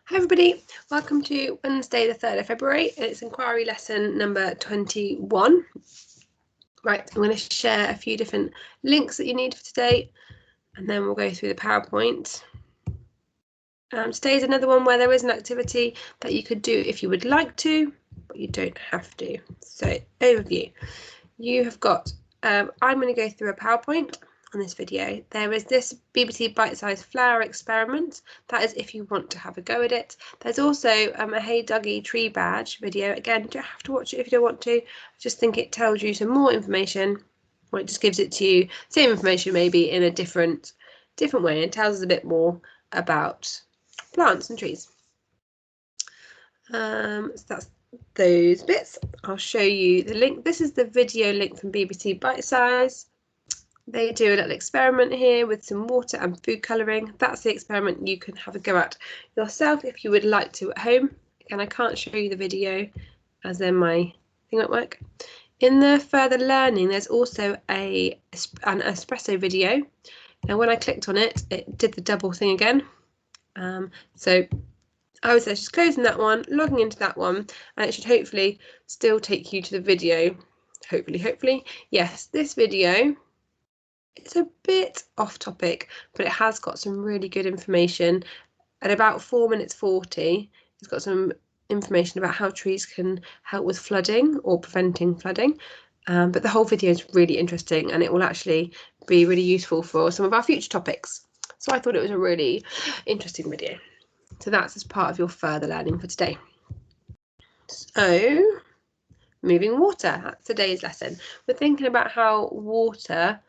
Hi everybody, welcome to Wednesday the 3rd of February. It's Enquiry lesson number 21. Right, I'm going to share a few different links that you need for today and then we'll go through the PowerPoint. Today's another one where there is an activity that you could do if you would like to, but you don't have to. So overview, you have got, I'm going to go through a PowerPoint on this video. There is this BBT bite-sized flower experiment. That is if you want to have a go at it. There's also a Hey Dougie tree badge video. Again, you don't have to watch it if you don't want to. I just think it tells you some more information, or it just gives it to you, same information maybe in a different way, and tells us a bit more about plants and trees. So that's those bits. I'll show you the link. This is the video link from BBT Bite Size. They do a little experiment here with some water and food colouring. That's the experiment you can have a go at yourself if you would like to at home. And I can't show you the video as then my thing won't work. In the further learning, there's also an espresso video. And when I clicked on it, it did the double thing again. So I was just closing that one, logging into that one, and it should hopefully still take you to the video. Hopefully. Yes, this video, it's a bit off topic, but it has got some really good information. At about 4 minutes 40, it's got some information about how trees can help with flooding or preventing flooding. But the whole video is really interesting and it will actually be really useful for some of our future topics. So I thought it was a really interesting video. So that's as part of your further learning for today. So, moving water, that's today's lesson. We're thinking about how water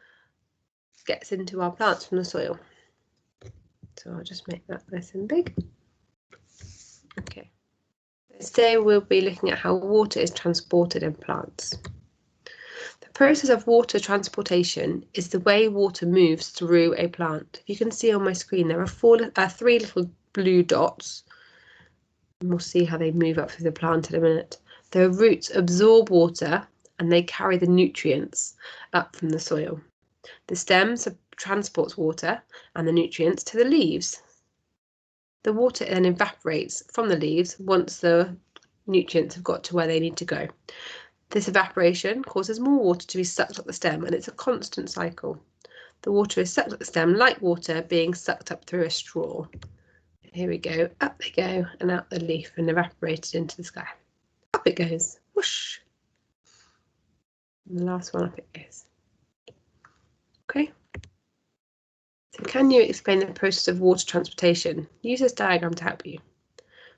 gets into our plants from the soil. So I'll just make that nice and big. Okay. Today we'll be looking at how water is transported in plants. The process of water transportation is the way water moves through a plant. You can see on my screen there are three little blue dots. And we'll see how they move up through the plant in a minute. The roots absorb water and they carry the nutrients up from the soil. The stem transports water and the nutrients to the leaves. The water then evaporates from the leaves once the nutrients have got to where they need to go. This evaporation causes more water to be sucked up the stem, and it's a constant cycle. The water is sucked up the stem like water being sucked up through a straw. Here we go, up they go and out the leaf and evaporated into the sky. Up it goes, whoosh. And the last one, up it goes. Okay. So can you explain the process of water transportation? Use this diagram to help you.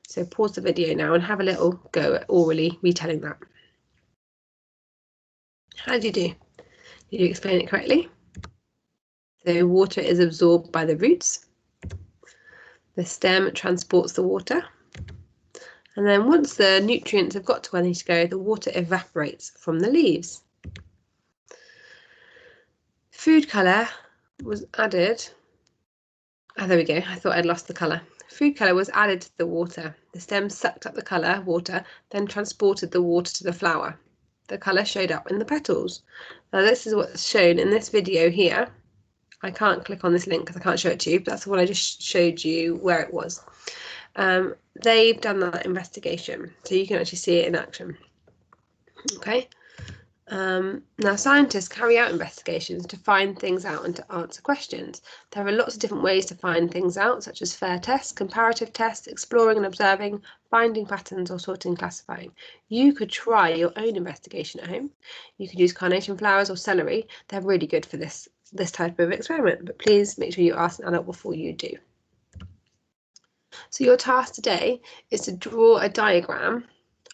So pause the video now and have a little go at orally retelling that. How did you do? Did you explain it correctly? So water is absorbed by the roots. The stem transports the water. And then once the nutrients have got to where they need to go, the water evaporates from the leaves. Food colour was added. There we go. I thought I'd lost the colour. Food colour was added to the water. The stem sucked up the colour, water, then transported the water to the flower. The colour showed up in the petals. Now this is what's shown in this video here. I can't click on this link because I can't show it to you, but that's what I just showed you where it was. They've done that investigation, so you can actually see it in action. Okay. Now scientists carry out investigations to find things out and to answer questions. There are lots of different ways to find things out, such as fair tests, comparative tests, exploring and observing, finding patterns or sorting and classifying. You could try your own investigation at home. You could use carnation flowers or celery. They're really good for this type of experiment, but please make sure you ask an adult before you do. So your task today is to draw a diagram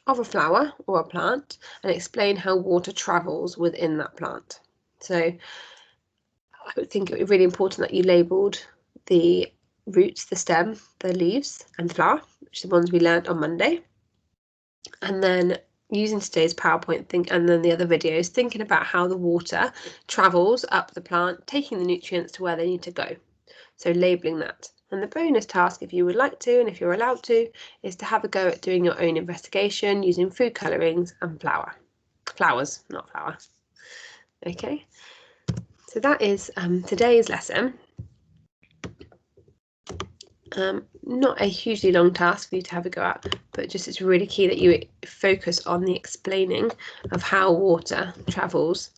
of a flower or a plant and explain how water travels within that plant. So I would think it would be really important that you labelled the roots, the stem, the leaves and the flower, which are the ones we learned on Monday. And then using today's PowerPoint and then the other videos, thinking about how the water travels up the plant, taking the nutrients to where they need to go. So labelling that. And the bonus task, if you would like to, and if you're allowed to, is to have a go at doing your own investigation using food colourings and flowers, not flour. Okay, so that is today's lesson. not a hugely long task for you to have a go at, but just it's really key that you focus on the explaining of how water travels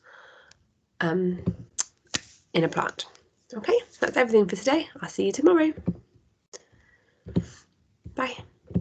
in a plant. Okay, that's everything for today. I'll see you tomorrow. Bye.